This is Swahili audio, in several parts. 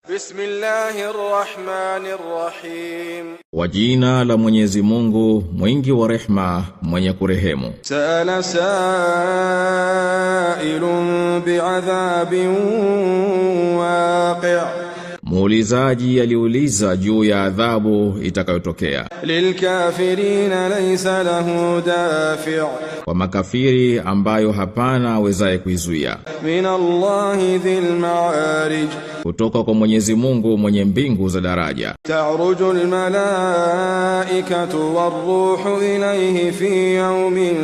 Bismillahirrahmanirrahim. Kwa jina la Mwenyezi Mungu mwingi wa rehma mwenye kurehemu. Sa'ala sa'ilun bi'adhabin waqi'. Muulizaji aliuliza juu ya adhabu itakayotokea. Lilkafirina laysa lahu dafi'. Kwa makafiri ambayo hapana awezaye kuizuia. Minallahi dhil ma'arij. Kutoka kwa Mwenyezi Mungu mwenye mbingu za daraja. Ta'ruju al-malaikatu war-ruhu ilayhi fi yawmin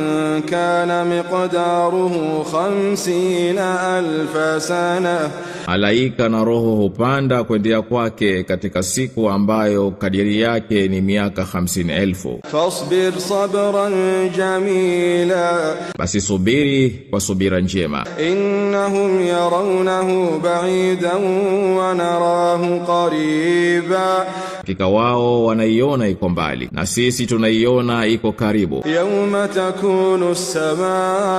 kana miqdaruhu 50,000 sana. Malaika na roho hupanda kwendea kwake katika siku ambayo kadiri yake ni miaka 50,000. Fasbir sabran jamila. Basi subiri kwa subira njema. Innahum yarawnahu ba'idan wa narahu qariba. Hakika wao wanaiona iko mbali na sisi tunaiona iko karibu. Yawma takunu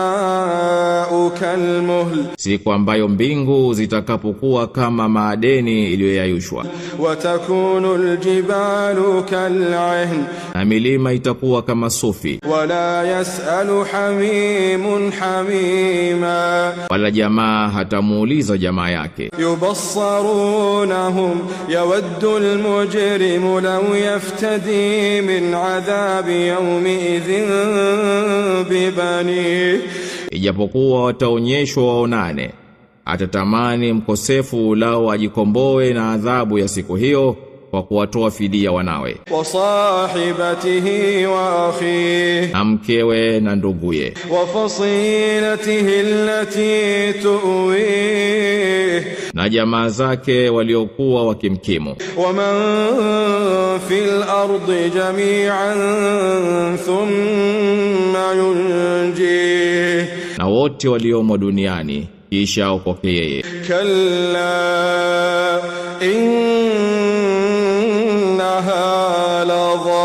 as-samaa'u kalmuhl. Siku ambayo mbingu zitakapokuwa kama maadeni iliyoyayushwa. Wa takunu al-jibalu kal'ihn. Na milima itakuwa kama sufi. Wala yas'alu hamimun hamima. Wala jamaa hatamuuliza jamaa yake. Yubassarunahum yawaddu al-mujrimu law yaftadi min adhabi yawmi idhin bibani. Ijapokuwa wataonyeshwa waonane, atatamani mkosefu lao ajikomboe na adhabu ya siku hiyo kwa kuwatoa fidia wanawe. Wa sahibatihi wa akhihi. Na mkewe na nduguye. Wa fasilatihi allati tuwihi. Na jamaa zake waliokuwa wakimkimu. Wa man fil ardi jami'an thumma yunji. Na wote waliomo duniani kisha okoke yeye. Kalla innaha ladha.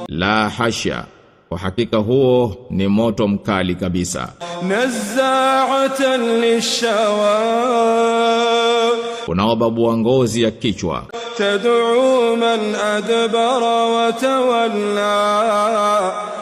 La hasha, kwa hakika huo ni moto mkali kabisa. Nazza'atan lishawa. Unaobabua ngozi ya kichwa. Tad'u man adbara wa tawalla.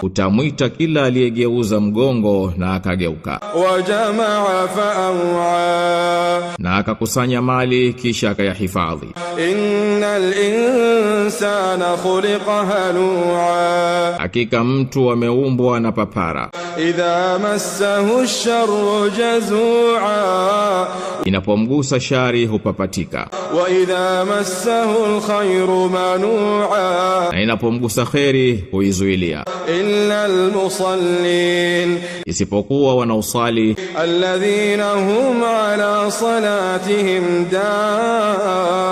Utamwita kila aliyegeuza mgongo na akageuka. Wa jamaa fa'awa. Na akakusanya mali kisha akayahifadhi. Innal insana khuliqa halu'a. Hakika mtu ameumbwa na papara. Idha massahu ash-sharru jazua. Inapomgusa shari hupapatika. Wa idha massahu al-khayru manua. Na inapomgusa kheri huizuilia. Illa al-musallin. Isipokuwa wanaosali. Alladhina hum ala salatihim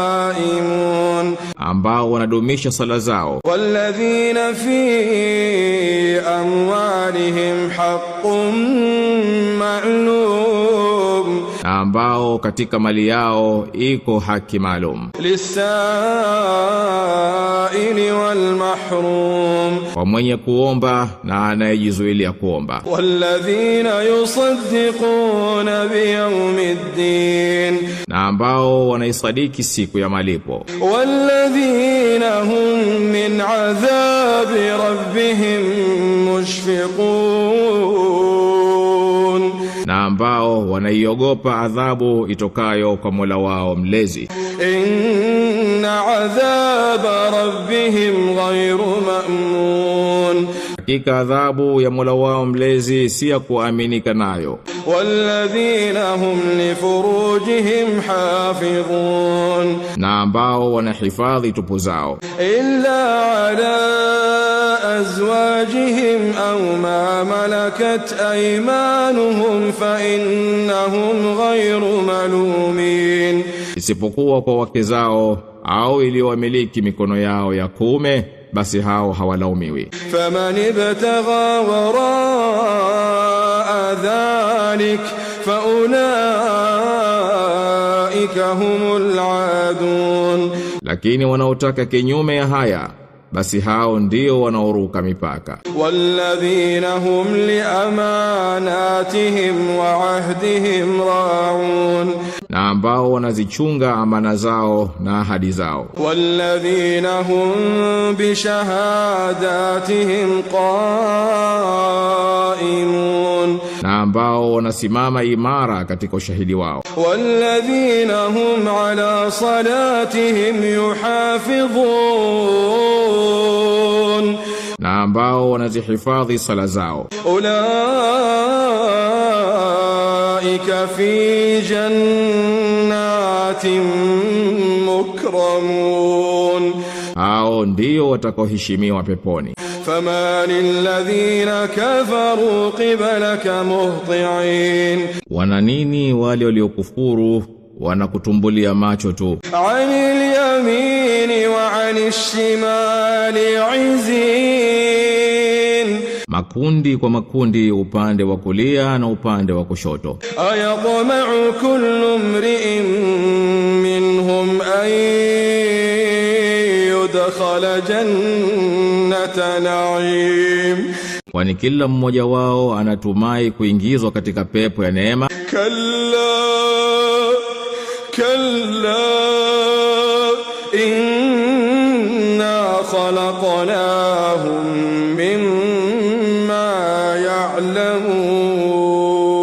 daimun. Ambao wanadumisha sala zao. Walladhina fi amwalihim haqqun ma'lum. Ambao katika mali yao iko haki maalum. Lisaili wal mahrum. Kwa mwenye kuomba na anayejizuilia kuomba. Walladhina yusaddiquna biyawmiddin. Na ambao wanaisadiki siku ya malipo. Walladhina hum min adhabi rabbihim mushfiqun. Na ambao wanaiogopa adhabu itokayo kwa Mola wao mlezi. Inna adhaba rabbihim ghayru ma'mun. Hakika adhabu ya Mola wao mlezi si ya kuaminika nayo. Walladhina hum li furujihim hafidhun. Na ambao wanahifadhi tupu zao. Illa ala azwajihim aw ma malakat aymanuhum fa innahum ghayru malumin. Isipokuwa kwa wake zao au iliyowamiliki mikono yao ya kuume, basi hao hawalaumiwi. Faman ibtagha waraa dhalik fa ulaika humul aadun. Lakini wanaotaka kinyume ya haya, basi hao ndio wanaoruka mipaka. Walladhina hum liamanatihim wa ahdihim raun, na ambao wanazichunga amana zao na ahadi zao. Walladhina hum bishahadatihim qaimun, na ambao wanasimama imara katika ushahidi wao. Walladhina hum ala salatihim yuhafidhun, na ambao wanazihifadhi sala zao. Ulaika fi jannatin mukramun, hao ndio watakaoheshimiwa peponi. فما للذين كفروا قبلك مهطعين, wana nini wale waliokufuru wanakutumbulia macho tu. Anil yamini wa anil shimali izin, makundi kwa makundi, upande wa kulia na upande wa kushoto. Ayatma'u kullu mri'in minhum an yudkhala jannata na'im, kwani kila mmoja wao anatumai kuingizwa katika pepo ya neema. Kalla inna khalaqnahum mimma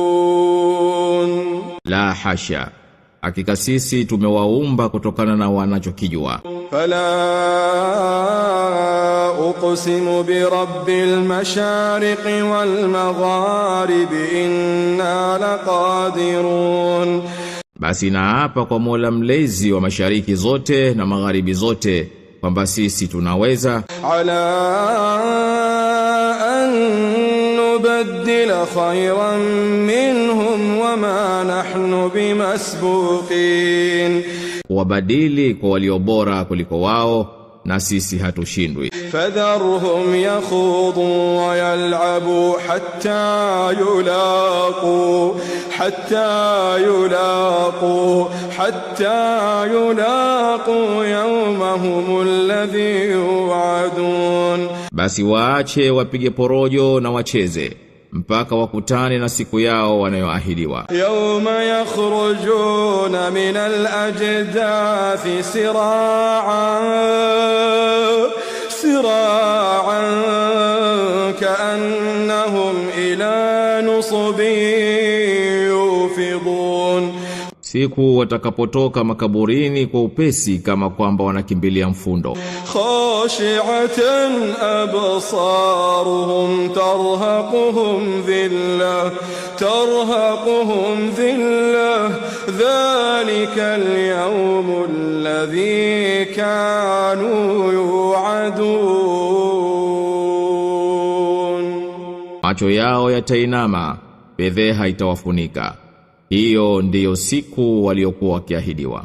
ya'lamun, la hasha, hakika sisi tumewaumba kutokana na wanachokijua. Fala uqsimu bi rabbil mashariqi wal magharibi inna laqadirun, basi naapa kwa Mola mlezi wa mashariki zote na magharibi zote kwamba sisi tunaweza. Ala an nubaddila khayran minhum wama nahnu bimasbuqin, wabadili kwa walio bora kuliko wao na sisi hatushindwi. Fadharhum yakhudu wa yal'abu hatta yulaqu yawmahum alladhi yu'adun, basi waache wapige porojo na wacheze mpaka wakutane na siku yao wanayoahidiwa. Yawma yakhrujuna min al-ajdathi sira'an ka'annahum ila nusbin yufidun, siku watakapotoka makaburini kwa upesi kama kwamba wanakimbilia mfundo. Khashi'atan absaruhum tarhaquhum dhillah dhalika al-yawm alladhi kanu yu'adun, macho yao yatainama, fedheha itawafunika. Hiyo ndiyo siku waliokuwa wakiahidiwa.